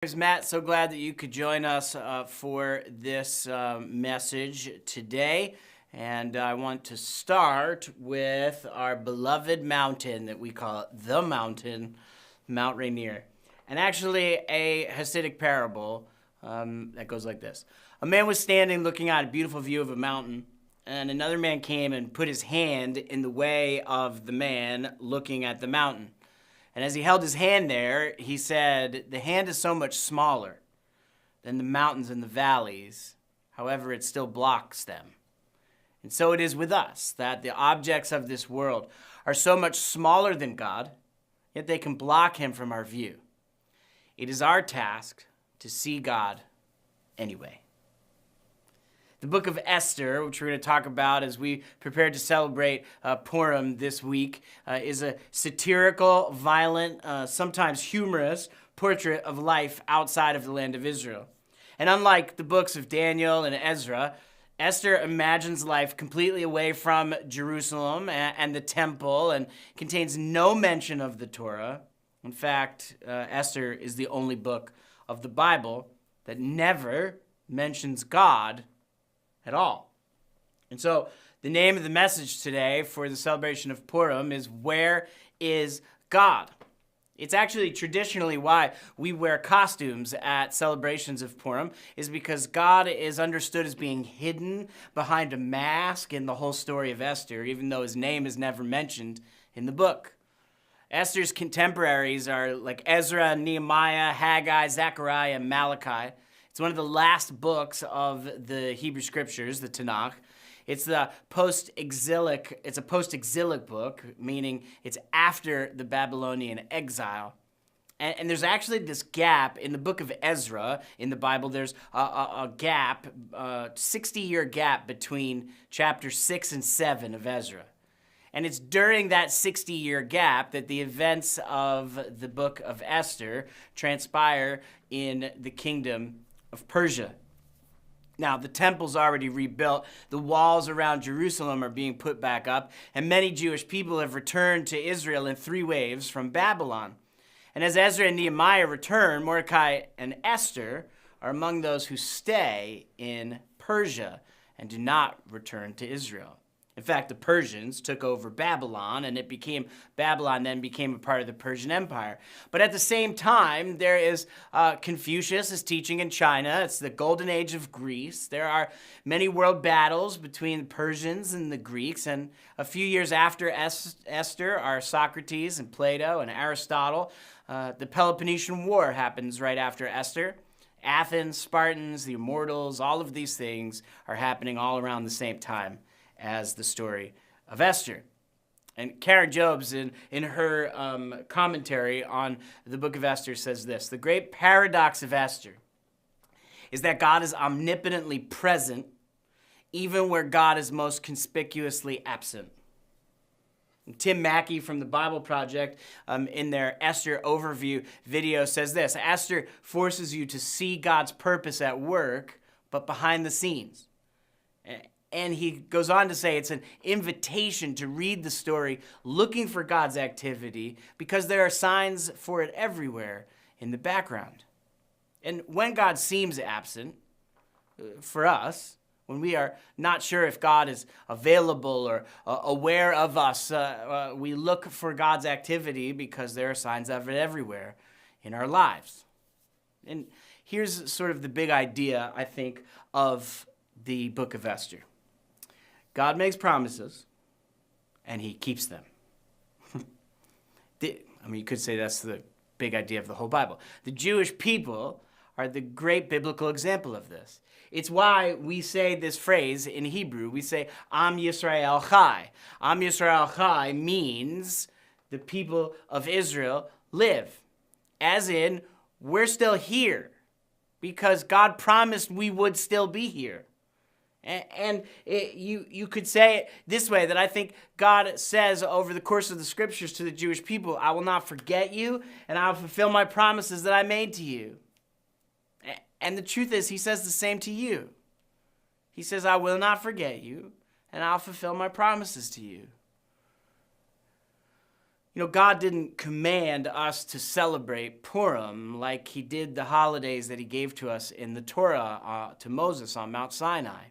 There's Matt. So glad that you could join us for this message today. And I want to start with our beloved mountain that we call the mountain, Mount Rainier. And actually a Hasidic parable that goes like this. A man was standing looking at a beautiful view of a mountain, and another man came and put his hand in the way of the man looking at the mountain. And as he held his hand there, he said, "The hand is so much smaller than the mountains and the valleys. However, it still blocks them." And so it is with us, that the objects of this world are so much smaller than God, yet they can block him from our view. It is our task to see God anyway. The book of Esther, which we're going to talk about as we prepare to celebrate Purim this week, is a satirical, violent, sometimes humorous portrait of life outside of the land of Israel. And unlike the books of Daniel and Ezra, Esther imagines life completely away from Jerusalem and the temple and contains no mention of the Torah. In fact, Esther is the only book of the Bible that never mentions God at all. And so the name of the message today for the celebration of Purim is "Where is God?" It's actually traditionally why we wear costumes at celebrations of Purim, is because God is understood as being hidden behind a mask in the whole story of Esther, even though his name is never mentioned in the book. Esther's contemporaries are like Ezra, Nehemiah, Haggai, Zechariah, and Malachi. It's one of the last books of the Hebrew Scriptures, the Tanakh. It's a post-exilic book, meaning it's after the Babylonian exile. And there's actually this gap in the book of Ezra in the Bible. There's a gap, 60-year gap between chapter 6 and 7 of Ezra. And it's during that 60-year gap that the events of the book of Esther transpire in the kingdom of Persia. Now, the temple's already rebuilt, the walls around Jerusalem are being put back up, and many Jewish people have returned to Israel in 3 waves from Babylon. And as Ezra and Nehemiah return, Mordecai and Esther are among those who stay in Persia and do not return to Israel. In fact, the Persians took over Babylon, and Babylon then became a part of the Persian Empire. But at the same time, there is Confucius is teaching in China. It's the golden age of Greece. There are many world battles between the Persians and the Greeks. And a few years after Esther are Socrates and Plato and Aristotle. The Peloponnesian War happens right after Esther. Athens, Spartans, the Immortals, all of these things are happening all around the same time as the story of Esther. And Karen Jobes, in her commentary on the book of Esther, says this: "The great paradox of Esther is that God is omnipotently present even where God is most conspicuously absent." And Tim Mackey from the Bible Project, in their Esther overview video, says this: "Esther forces you to see God's purpose at work, but behind the scenes." And he goes on to say it's an invitation to read the story looking for God's activity because there are signs for it everywhere in the background. And when God seems absent, for us, when we are not sure if God is available or aware of us, we look for God's activity because there are signs of it everywhere in our lives. And here's sort of the big idea, I think, of the book of Esther. God makes promises, and he keeps them. You could say that's the big idea of the whole Bible. The Jewish people are the great biblical example of this. It's why we say this phrase in Hebrew. We say, Am Yisrael Chai. Am Yisrael Chai means the people of Israel live. As in, we're still here because God promised we would still be here. And you could say it this way, that I think God says over the course of the scriptures to the Jewish people, "I will not forget you, and I will fulfill my promises that I made to you." And the truth is, he says the same to you. He says, "I will not forget you, and I'll fulfill my promises to you." God didn't command us to celebrate Purim like he did the holidays that he gave to us in the Torah to Moses on Mount Sinai.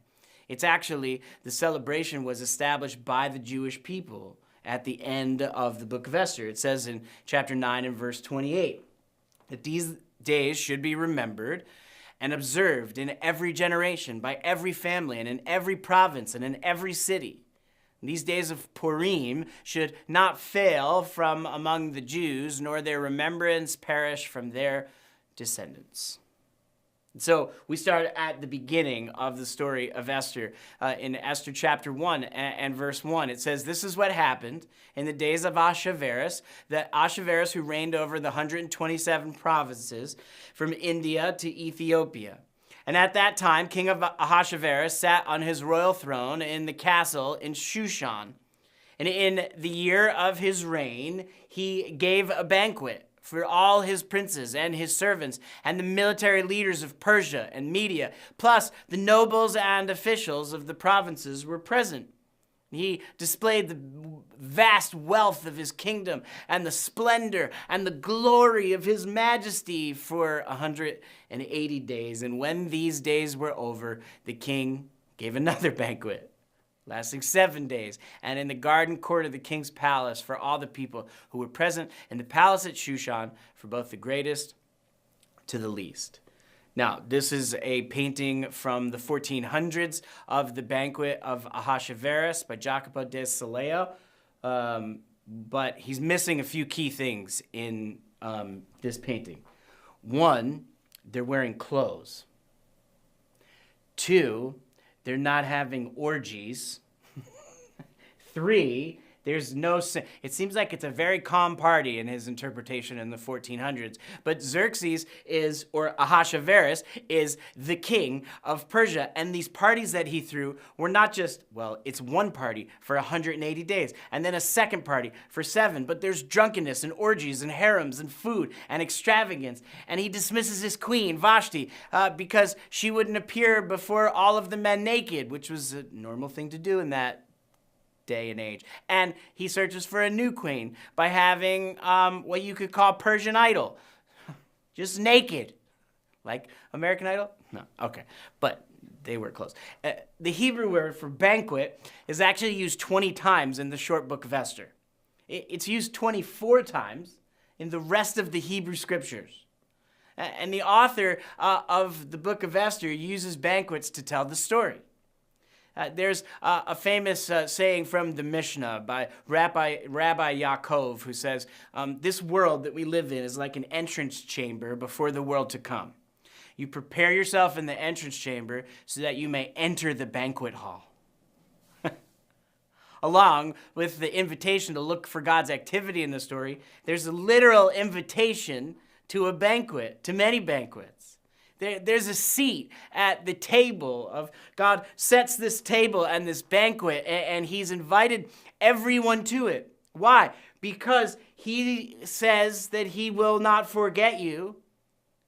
It's actually, the celebration was established by the Jewish people at the end of the book of Esther. It says in chapter 9 and verse 28 that these days should be remembered and observed in every generation, by every family, and in every province, and in every city. These days of Purim should not fail from among the Jews, nor their remembrance perish from their descendants. So we start at the beginning of the story of Esther. In Esther chapter 1 and verse 1, it says, "This is what happened in the days of Ahasuerus, that Ahasuerus who reigned over the 127 provinces from India to Ethiopia. And at that time, King of Ahasuerus sat on his royal throne in the castle in Shushan. And in the year of his reign, he gave a banquet for all his princes and his servants and the military leaders of Persia and Media, plus the nobles and officials of the provinces were present. He displayed the vast wealth of his kingdom and the splendor and the glory of his majesty for 180 days. And when these days were over, the king gave another banquet, lasting 7 days, and in the garden court of the king's palace for all the people who were present in the palace at Shushan, for both the greatest to the least." Now, this is a painting from the 1400s of the banquet of Ahasuerus by Jacopo de Saleo, but he's missing a few key things in this painting. One, they're wearing clothes. Two, they're not having orgies. Three, there's no sin. It seems like it's a very calm party in his interpretation in the 1400s. But Xerxes or Ahasuerus is the king of Persia. And these parties that he threw were not just, it's one party for 180 days, and then a second party for 7. But there's drunkenness and orgies and harems and food and extravagance. And he dismisses his queen, Vashti, because she wouldn't appear before all of the men naked, which was a normal thing to do in that day and age. And he searches for a new queen by having what you could call Persian Idol, just naked, like American Idol. No, okay, but they were close. The Hebrew word for banquet is actually used 20 times in the short book of Esther. It's used 24 times in the rest of the Hebrew scriptures. And the author of the book of Esther uses banquets to tell the story. There's a famous saying from the Mishnah by Rabbi Yaakov, who says, this world that we live in is like an entrance chamber before the world to come. You prepare yourself in the entrance chamber so that you may enter the banquet hall. Along with the invitation to look for God's activity in the story, there's a literal invitation to a banquet, to many banquets. There's a seat at the table of God sets this table and this banquet, and he's invited everyone to it. Why? Because he says that he will not forget you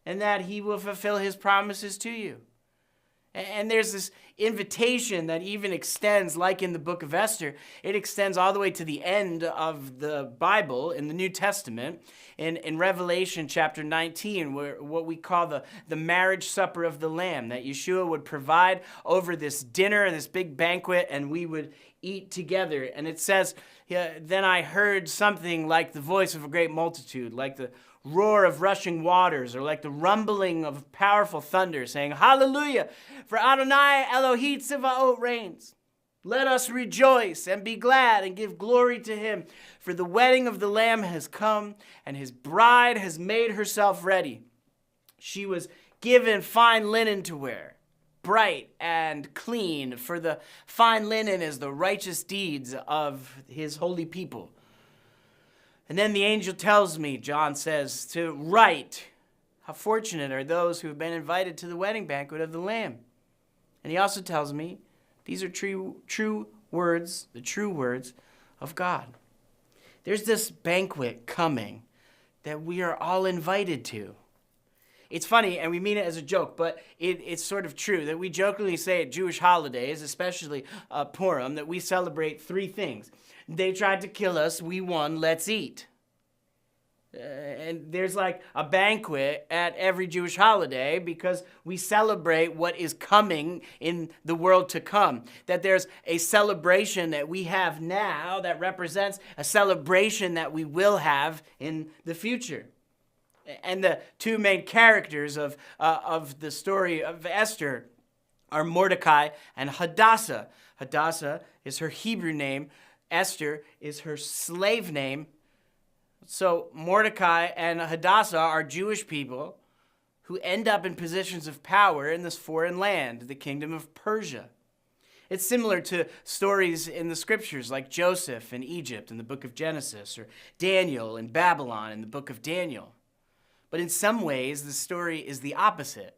and that he will fulfill his promises to you. And there's this invitation that even extends, like in the book of Esther, it extends all the way to the end of the Bible in the New Testament, in Revelation chapter 19, where what we call the marriage supper of the Lamb, that Yeshua would provide over this dinner, this big banquet, and we would eat together. And it says, then I heard something like the voice of a great multitude, like the roar of rushing waters, or like the rumbling of powerful thunder, saying, Hallelujah, for Adonai Elohim Tzivaot reigns. Let us rejoice and be glad and give glory to him, for the wedding of the Lamb has come, and his bride has made herself ready. She was given fine linen to wear, bright and clean, for the fine linen is the righteous deeds of his holy people. And then the angel tells me, John says, to write, how fortunate are those who have been invited to the wedding banquet of the Lamb. And he also tells me, these are true words, the true words of God. There's this banquet coming that we are all invited to. it's funny, and we mean it as a joke, but it's sort of true that we jokingly say at Jewish holidays, especially Purim, that we celebrate three things. They tried to kill us, we won, let's eat. And there's like a banquet at every Jewish holiday because we celebrate what is coming in the world to come. That there's a celebration that we have now that represents a celebration that we will have in the future. And the two main characters of the story of Esther are Mordecai and Hadassah. Hadassah is her Hebrew name. Esther is her slave name. So Mordecai and Hadassah are Jewish people who end up in positions of power in this foreign land, the kingdom of Persia. It's similar to stories in the scriptures like Joseph in Egypt in the book of Genesis, or Daniel in Babylon in the book of Daniel. But in some ways, the story is the opposite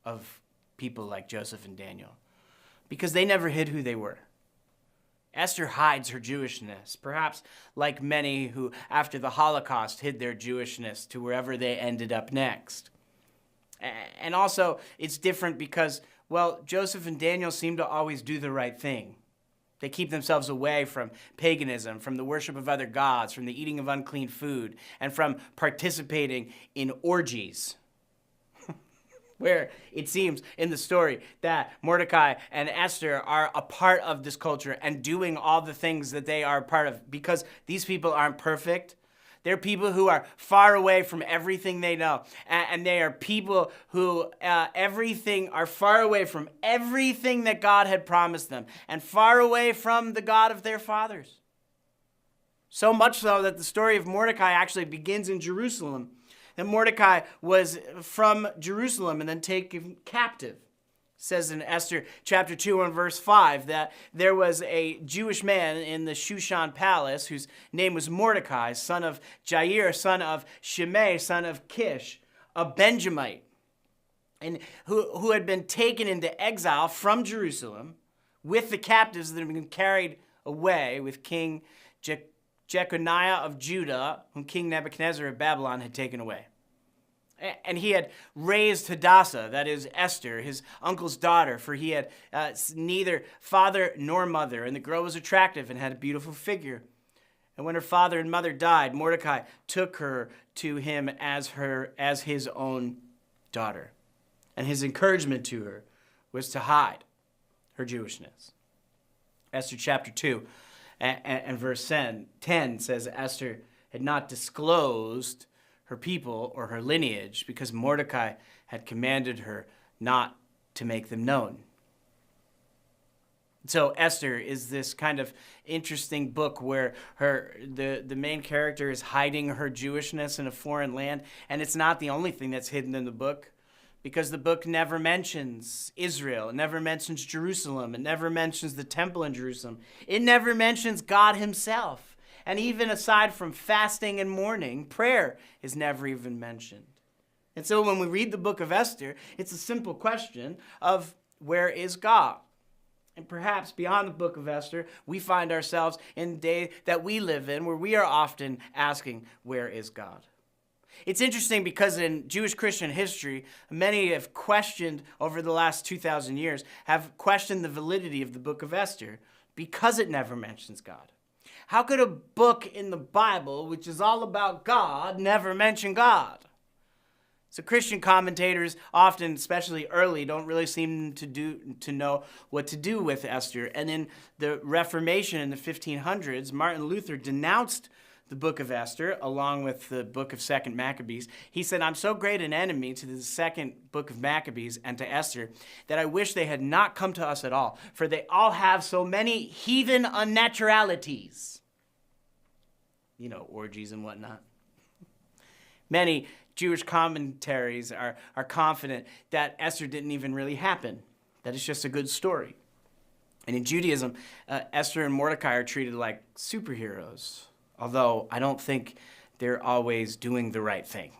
of people like Joseph and Daniel, because they never hid who they were. Esther hides her Jewishness, perhaps like many who, after the Holocaust, hid their Jewishness to wherever they ended up next. And also, it's different because, well, Joseph and Daniel seem to always do the right thing. They keep themselves away from paganism, from the worship of other gods, from the eating of unclean food, and from participating in orgies. Where it seems in the story that Mordecai and Esther are a part of this culture and doing all the things that they are a part of, because these people aren't perfect. They're people who are far away from everything they know. And they are people who are far away from everything that God had promised them and far away from the God of their fathers. So much so that the story of Mordecai actually begins in Jerusalem. And Mordecai was from Jerusalem and then taken captive. It says in Esther chapter 2 and verse 5 that there was a Jewish man in the Shushan palace whose name was Mordecai, son of Jair, son of Shimei, son of Kish, a Benjamite, and who had been taken into exile from Jerusalem with the captives that had been carried away with King Jeconiah of Judah, whom King Nebuchadnezzar of Babylon had taken away. And he had raised Hadassah, that is Esther, his uncle's daughter, for he had neither father nor mother, and the girl was attractive and had a beautiful figure. And when her father and mother died, Mordecai took her to him as his own daughter. And his encouragement to her was to hide her Jewishness. Esther chapter 2 and verse 10 says Esther had not disclosed her people or her lineage because Mordecai had commanded her not to make them known. So Esther is this kind of interesting book where the main character is hiding her Jewishness in a foreign land, and it's not the only thing that's hidden in the book, because the book never mentions Israel, it never mentions Jerusalem, it never mentions the temple in Jerusalem, it never mentions God himself. And even aside from fasting and mourning, prayer is never even mentioned. And so when we read the book of Esther, it's a simple question of where is God? And perhaps beyond the book of Esther, we find ourselves in the day that we live in where we are often asking, where is God? It's interesting because in Jewish Christian history, many have questioned over the last 2,000 years, have questioned the validity of the book of Esther because it never mentions God. How could a book in the Bible, which is all about God, never mention God? So Christian commentators often, especially early, don't really seem to know what to do with Esther. And in the Reformation in the 1500s, Martin Luther denounced the book of Esther along with the book of 2nd Maccabees. He said, "I'm so great an enemy to the second book of Maccabees and to Esther that I wish they had not come to us at all, for they all have so many heathen unnaturalities." You know, orgies and whatnot. Many Jewish commentaries are confident that Esther didn't even really happen, that it's just a good story. And in Judaism, Esther and Mordecai are treated like superheroes, although I don't think they're always doing the right thing.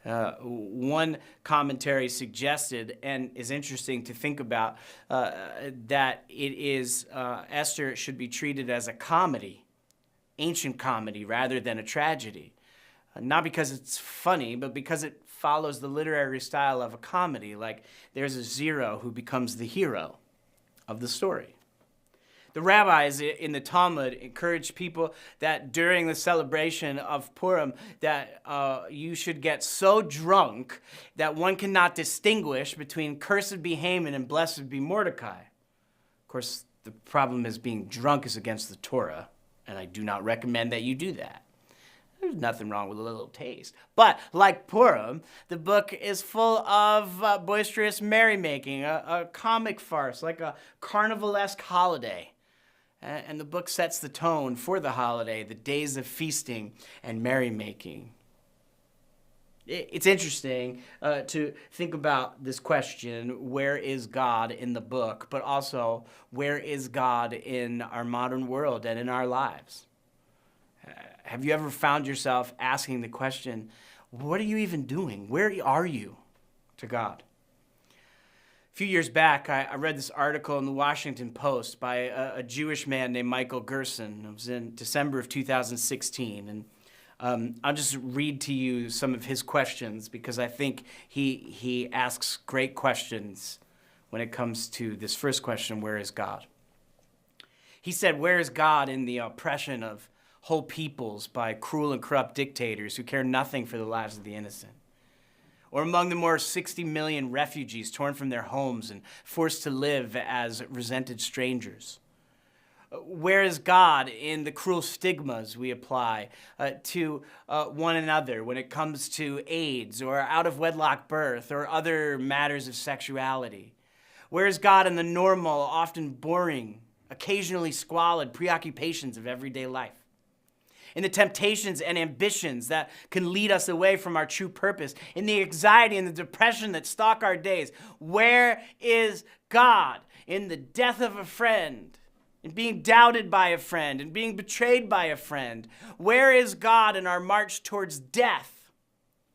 One commentary suggested, and is interesting to think about, that it is Esther should be treated as a comedy, ancient comedy, rather than a tragedy. Not because it's funny, but because it follows the literary style of a comedy, like there's a zero who becomes the hero of the story. The rabbis in the Talmud encourage people that during the celebration of Purim that you should get so drunk that one cannot distinguish between cursed be Haman and blessed be Mordecai. Of course, the problem is being drunk is against the Torah, and I do not recommend that you do that. There's nothing wrong with a little taste. But like Purim, the book is full of boisterous merrymaking, a comic farce, like a carnivalesque holiday. And the book sets the tone for the holiday, the days of feasting and merrymaking. It's interesting to think about this question, where is God in the book, but also where is God in our modern world and in our lives? Have you ever found yourself asking the question, what are you even doing? Where are you to God? A few years back, I read this article in the Washington Post by a Jewish man named Michael Gerson. It was in December of 2016. And I'll just read to you some of his questions because I think he asks great questions when it comes to this first question, where is God? He said, where is God in the oppression of whole peoples by cruel and corrupt dictators who care nothing for the lives of the innocent? Or among the more 60 million refugees torn from their homes and forced to live as resented strangers? Where is God in the cruel stigmas we apply to one another when it comes to AIDS or out-of-wedlock birth or other matters of sexuality? Where is God in the normal, often boring, occasionally squalid preoccupations of everyday life? In the temptations and ambitions that can lead us away from our true purpose, in the anxiety and the depression that stalk our days? Where is God in the death of a friend, in being doubted by a friend, in being betrayed by a friend? Where is God in our march towards death,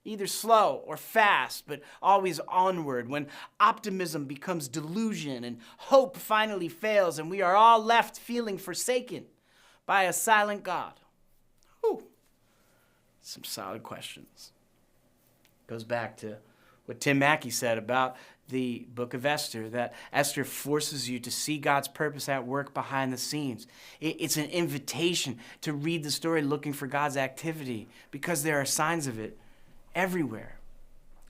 either slow or fast, but always onward, when optimism becomes delusion and hope finally fails and we are all left feeling forsaken by a silent God? Whew. Some solid questions. Goes back to what Tim Mackey said about the book of Esther, that Esther forces you to see God's purpose at work behind the scenes. It's an invitation to read the story looking for God's activity because there are signs of it everywhere.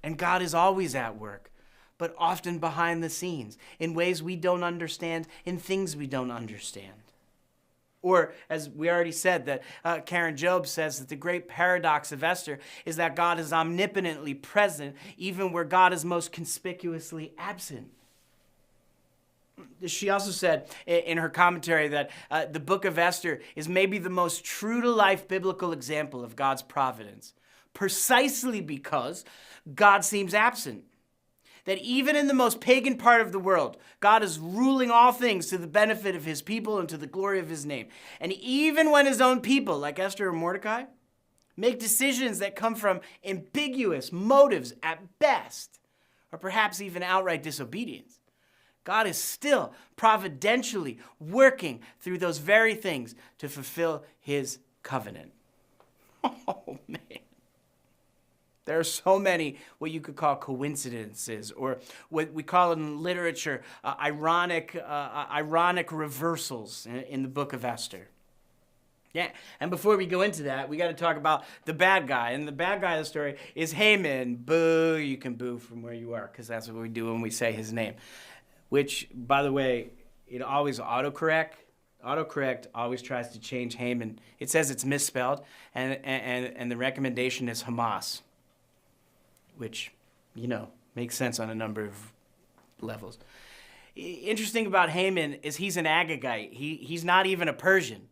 And God is always at work, but often behind the scenes, in ways we don't understand, in things we don't understand. Or, as we already said, that Karen Job says that the great paradox of Esther is that God is omnipotently present, even where God is most conspicuously absent. She also said in her commentary that the book of Esther is maybe the most true-to-life biblical example of God's providence, precisely because God seems absent. That even in the most pagan part of the world, God is ruling all things to the benefit of his people and to the glory of his name. And even when his own people, like Esther or Mordecai, make decisions that come from ambiguous motives at best, or perhaps even outright disobedience, God is still providentially working through those very things to fulfill his covenant. Oh, man. There are so many what you could call coincidences, or what we call in literature ironic reversals in the book of Esther. Yeah, and before we go into that, we got to talk about the bad guy. And the bad guy of the story is Haman. Boo, you can boo from where you are, because that's what we do when we say his name. Which, by the way, it always autocorrect. Autocorrect always tries to change Haman. It says it's misspelled, and the recommendation is Hamas, which, makes sense on a number of levels. Interesting about Haman is he's an Agagite. He's not even a Persian.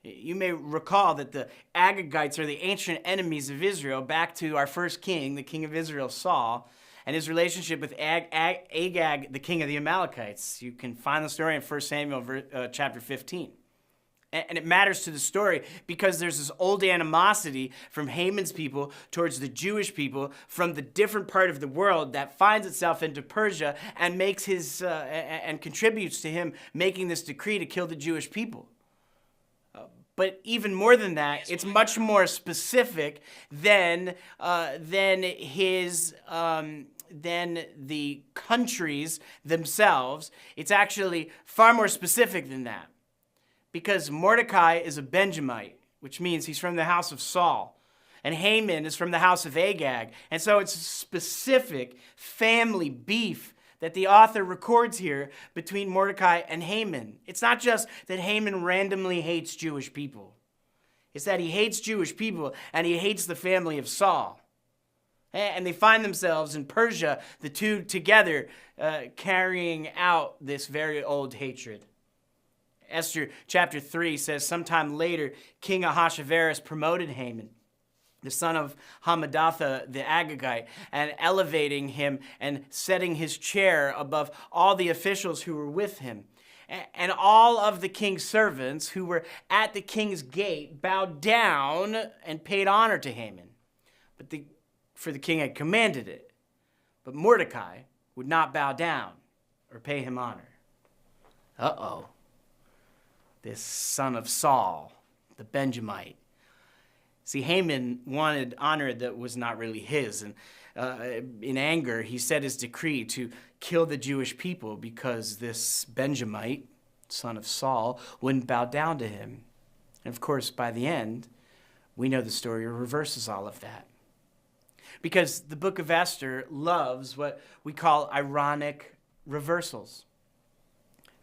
You may recall that the Agagites are the ancient enemies of Israel back to our first king, the king of Israel, Saul, and his relationship with Agag, the king of the Amalekites. You can find the story in 1 Samuel chapter 15. And it matters to the story because there's this old animosity from Haman's people towards the Jewish people from the different part of the world that finds itself into Persia and makes and contributes to him making this decree to kill the Jewish people. But even more than that, it's much more specific than the countries themselves. It's actually far more specific than that, because Mordecai is a Benjamite, which means he's from the house of Saul, and Haman is from the house of Agag. And so it's specific family beef that the author records here between Mordecai and Haman. It's not just that Haman randomly hates Jewish people. It's that he hates Jewish people and he hates the family of Saul. And they find themselves in Persia, the two together, carrying out this very old hatred. Esther chapter 3 says, sometime later, King Ahasuerus promoted Haman, the son of Hammedatha the Agagite, and elevating him and setting his chair above all the officials who were with him. And all of the king's servants who were at the king's gate bowed down and paid honor to Haman. For the king had commanded it. But Mordecai would not bow down or pay him honor. Uh-oh. This son of Saul, the Benjamite. See, Haman wanted honor that was not really his. And in anger, he set his decree to kill the Jewish people because this Benjamite, son of Saul, wouldn't bow down to him. And of course, by the end, we know the story reverses all of that. Because the book of Esther loves what we call ironic reversals.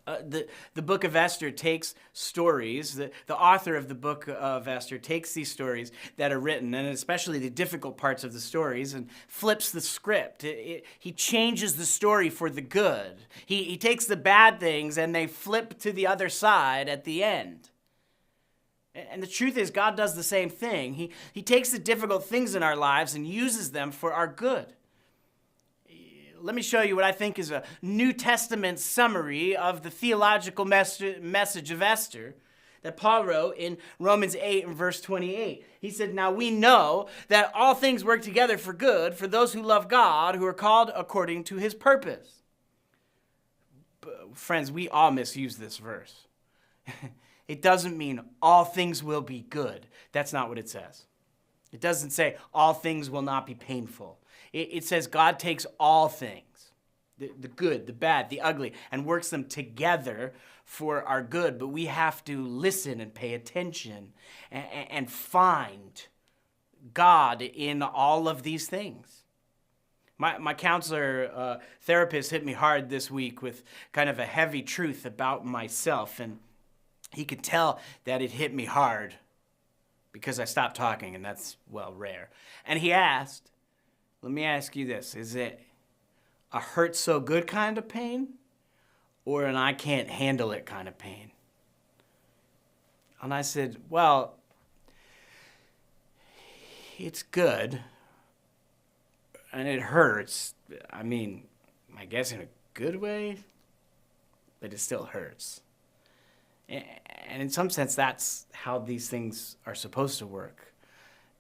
The book of Esther takes stories, the author of the book of Esther takes these stories that are written, and especially the difficult parts of the stories, and flips the script. He changes the story for the good. He takes the bad things and they flip to the other side at the end. And the truth is, God does the same thing. He takes the difficult things in our lives and uses them for our good. Let me show you what I think is a New Testament summary of the theological message of Esther that Paul wrote in Romans 8 and verse 28. He said, now we know that all things work together for good for those who love God, who are called according to his purpose. But, friends, we all misuse this verse. It doesn't mean all things will be good. That's not what it says. It doesn't say all things will not be painful. It says God takes all things, the good, the bad, the ugly, and works them together for our good. But we have to listen and pay attention and find God in all of these things. My counselor, therapist hit me hard this week with kind of a heavy truth about myself. And he could tell that it hit me hard because I stopped talking, and that's, well, rare. And he asked, let me ask you this, is it a hurt so good kind of pain or an I can't handle it kind of pain? And I said, well, it's good and it hurts. I mean, I guess in a good way, but it still hurts. And in some sense, that's how these things are supposed to work.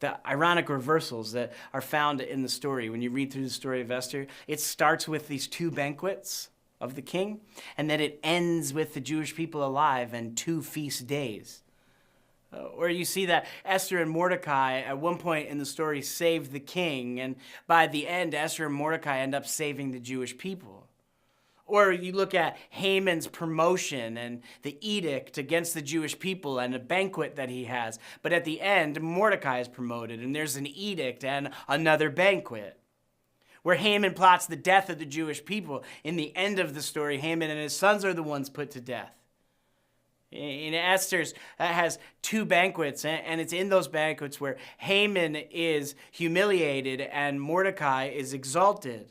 The ironic reversals that are found in the story, when you read through the story of Esther, it starts with these two banquets of the king, and then it ends with the Jewish people alive and 2 feast days. Or you see that Esther and Mordecai, at one point in the story, save the king, and by the end, Esther and Mordecai end up saving the Jewish people. Or you look at Haman's promotion and the edict against the Jewish people and a banquet that he has. But at the end, Mordecai is promoted, and there's an edict and another banquet. Where Haman plots the death of the Jewish people, in the end of the story, Haman and his sons are the ones put to death. In Esther's, has 2 banquets, and it's in those banquets where Haman is humiliated and Mordecai is exalted.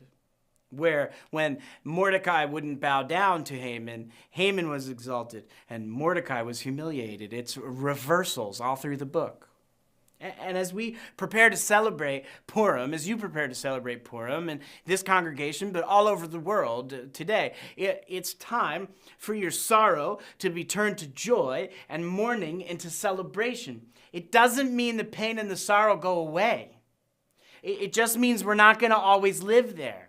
Where when Mordecai wouldn't bow down to Haman, Haman was exalted and Mordecai was humiliated. It's reversals all through the book. And as we prepare to celebrate Purim, as you prepare to celebrate Purim in this congregation, but all over the world today, it's time for your sorrow to be turned to joy and mourning into celebration. It doesn't mean the pain and the sorrow go away. It just means we're not going to always live there.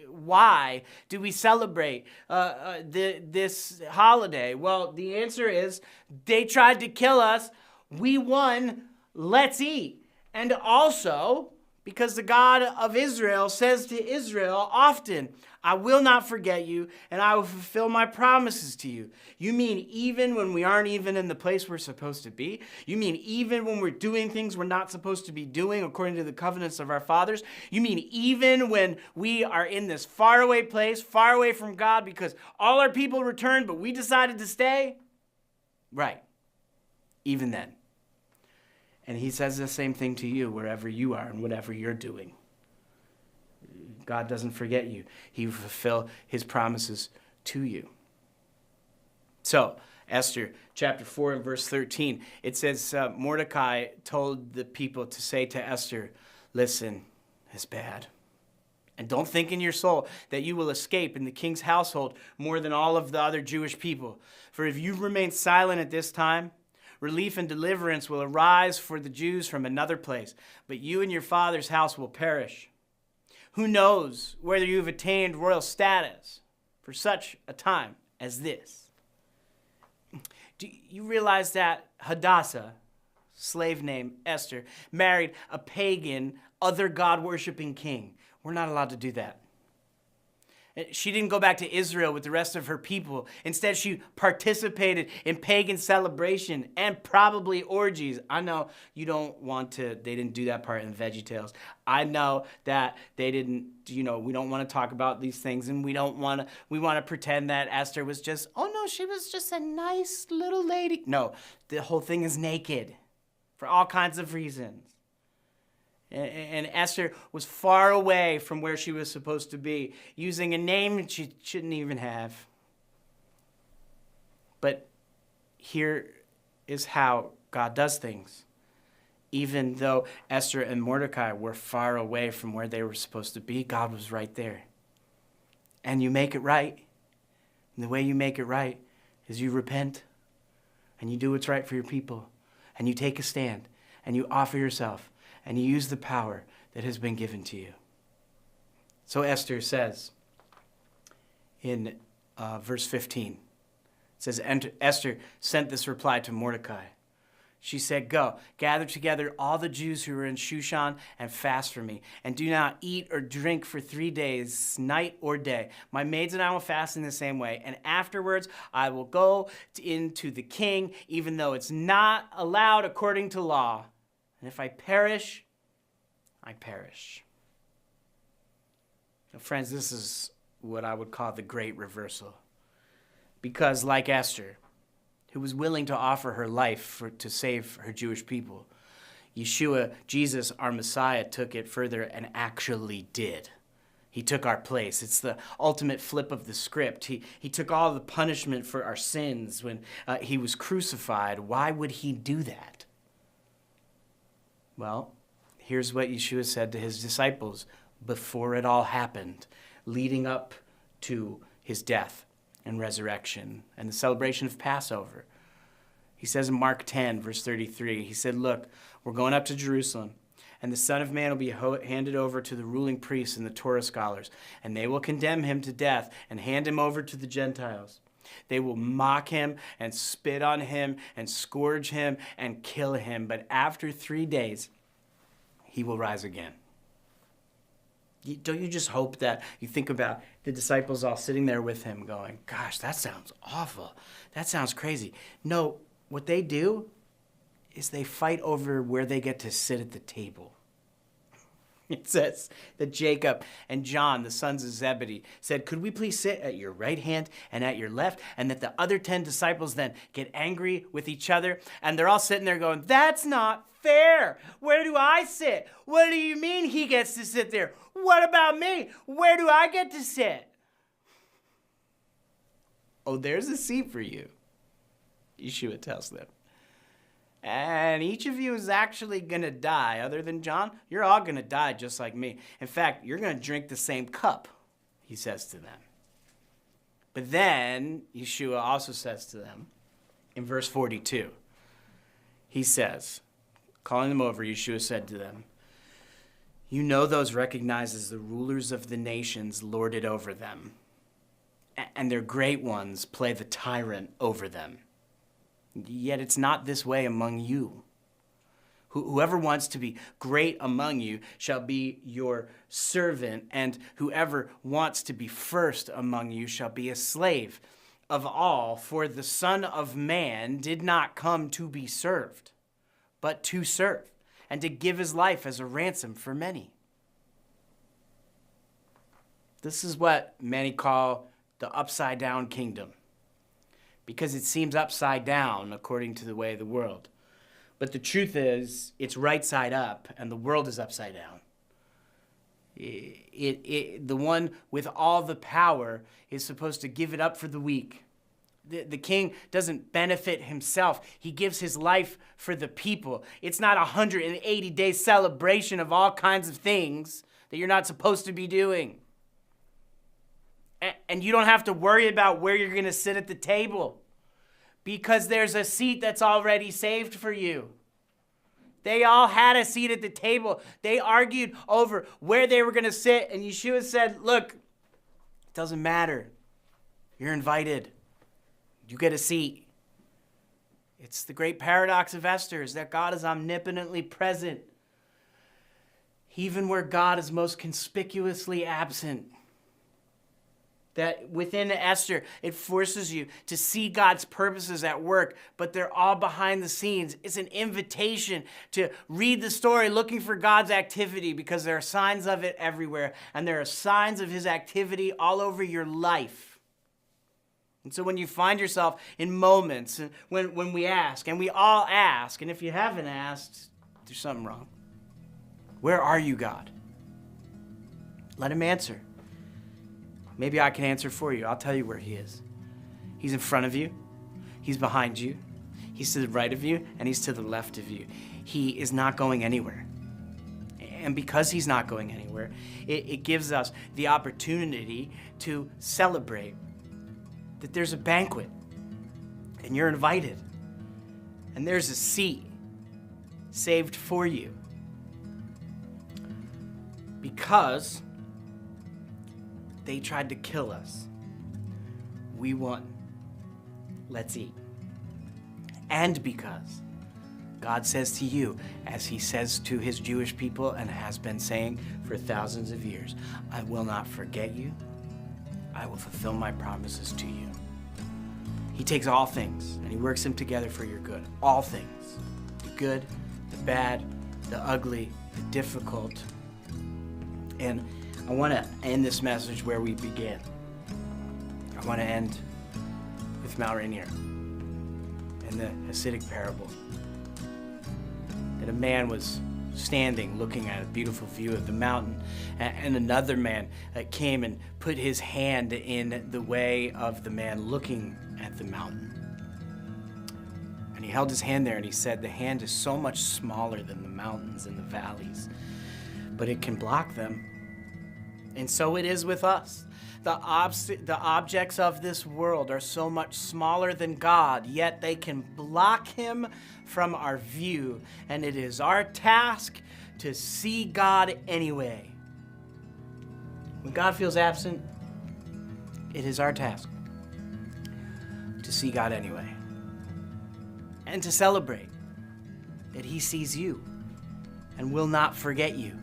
Why do we celebrate this holiday? Well, the answer is they tried to kill us. We won. Let's eat. And also, because the God of Israel says to Israel often, I will not forget you, and I will fulfill my promises to you. You mean even when we aren't even in the place we're supposed to be? You mean even when we're doing things we're not supposed to be doing according to the covenants of our fathers? You mean even when we are in this faraway place, far away from God because all our people returned, but we decided to stay? Right. Even then. And he says the same thing to you wherever you are and whatever you're doing. God doesn't forget you. He will fulfill his promises to you. So, Esther chapter 4 and verse 13, it says Mordecai told the people to say to Esther, listen, it's bad. And don't think in your soul that you will escape in the king's household more than all of the other Jewish people. For if you remain silent at this time, relief and deliverance will arise for the Jews from another place, but you and your father's house will perish. Who knows whether you have attained royal status for such a time as this? Do you realize that Hadassah, slave named Esther, married a pagan, other God-worshiping king? We're not allowed to do that. She didn't go back to Israel with the rest of her people. Instead, she participated in pagan celebration and probably orgies. I know you don't want to, they didn't do that part in VeggieTales. I know that they didn't, we don't want to talk about these things, and we want to pretend that Esther was just, oh no, she was just a nice little lady. No, the whole thing is naked for all kinds of reasons. And Esther was far away from where she was supposed to be, using a name she shouldn't even have. But here is how God does things. Even though Esther and Mordecai were far away from where they were supposed to be, God was right there. And you make it right. And the way you make it right is you repent, and you do what's right for your people, and you take a stand, and you offer yourself, and you use the power that has been given to you. So Esther says in verse 15, it says, Esther sent this reply to Mordecai. She said, go, gather together all the Jews who are in Shushan and fast for me, and do not eat or drink for 3 days, night or day. My maids and I will fast in the same way, and afterwards I will go into the king, even though it's not allowed according to law. And if I perish, I perish. Now, friends, this is what I would call the great reversal. Because like Esther, who was willing to offer her life to save her Jewish people, Yeshua, Jesus, our Messiah, took it further and actually did. He took our place. It's the ultimate flip of the script. He took all the punishment for our sins when he was crucified. Why would he do that? Well, here's what Yeshua said to his disciples before it all happened, leading up to his death and resurrection and the celebration of Passover. He says in Mark 10, verse 33, he said, look, we're going up to Jerusalem, and the Son of Man will be handed over to the ruling priests and the Torah scholars, and they will condemn him to death and hand him over to the Gentiles. They will mock him and spit on him and scourge him and kill him. But after 3 days, he will rise again. Don't you just hope that you think about the disciples all sitting there with him going, gosh, that sounds awful. That sounds crazy. No, what they do is they fight over where they get to sit at the table. It says that Jacob and John, the sons of Zebedee, said, could we please sit at your right hand and at your left? And that the other 10 disciples then get angry with each other. And they're all sitting there going, that's not fair. Where do I sit? What do you mean he gets to sit there? What about me? Where do I get to sit? Oh, there's a seat for you, Yeshua tells them. And each of you is actually going to die. Other than John, you're all going to die just like me. In fact, you're going to drink the same cup, he says to them. But then Yeshua also says to them in verse 42, he says, calling them over, Yeshua said to them, You know those recognized as the rulers of the nations lord it over them, and their great ones play the tyrant over them. Yet it's not this way among you. Whoever wants to be great among you shall be your servant, and whoever wants to be first among you shall be a slave of all. For the Son of Man did not come to be served, but to serve, and to give his life as a ransom for many. This is what many call the upside-down kingdom, because it seems upside down according to the way of the world. But the truth is, it's right side up, and the world is upside down. The one with all the power is supposed to give it up for the weak. The king doesn't benefit himself. He gives his life for the people. It's not a 180-day celebration of all kinds of things that you're not supposed to be doing. And you don't have to worry about where you're going to sit at the table, because there's a seat that's already saved for you. They all had a seat at the table. They argued over where they were going to sit, and Yeshua said, look, it doesn't matter. You're invited. You get a seat. It's the great paradox of Esther, is that God is omnipotently present, even where God is most conspicuously absent. That within Esther, it forces you to see God's purposes at work, but they're all behind the scenes. It's an invitation to read the story looking for God's activity, because there are signs of it everywhere, and there are signs of his activity all over your life. And so when you find yourself in moments, when we ask, and we all ask, and if you haven't asked, there's something wrong. Where are you, God? Let him answer. Maybe I can answer for you. I'll tell you where he is. He's in front of you. He's behind you. He's to the right of you, and he's to the left of you. He is not going anywhere. And because he's not going anywhere, it gives us the opportunity to celebrate that there's a banquet, and you're invited, and there's a seat saved for you. Because they tried to kill us, we won. Let's eat. And because God says to you, as he says to his Jewish people and has been saying for thousands of years, I will not forget you. I will fulfill my promises to you. He takes all things and he works them together for your good. All things. The good, the bad, the ugly, the difficult. And I want to end this message where we began. I want to end with Mount Rainier and the Hasidic parable. That a man was standing looking at a beautiful view of the mountain, and another man came and put his hand in the way of the man looking at the mountain. And he held his hand there and he said, the hand is so much smaller than the mountains and the valleys, but it can block them. And so it is with us. The objects of this world are so much smaller than God, yet they can block him from our view. And it is our task to see God anyway. When God feels absent, it is our task to see God anyway. And to celebrate that he sees you and will not forget you.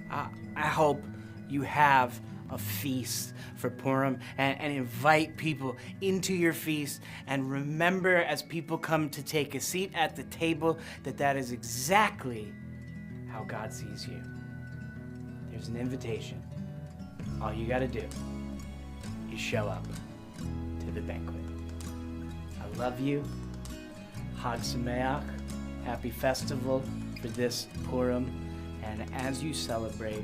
I hope you have a feast for Purim and invite people into your feast, and remember as people come to take a seat at the table that is exactly how God sees you. There's an invitation. All you got to do is show up to the banquet. I love you. Chag Sameach. Happy festival for this Purim. And as you celebrate,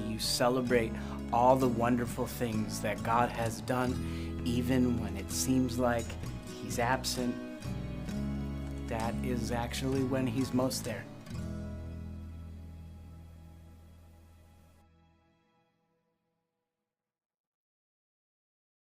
you celebrate all the wonderful things that God has done, even when it seems like he's absent. That is actually when he's most there.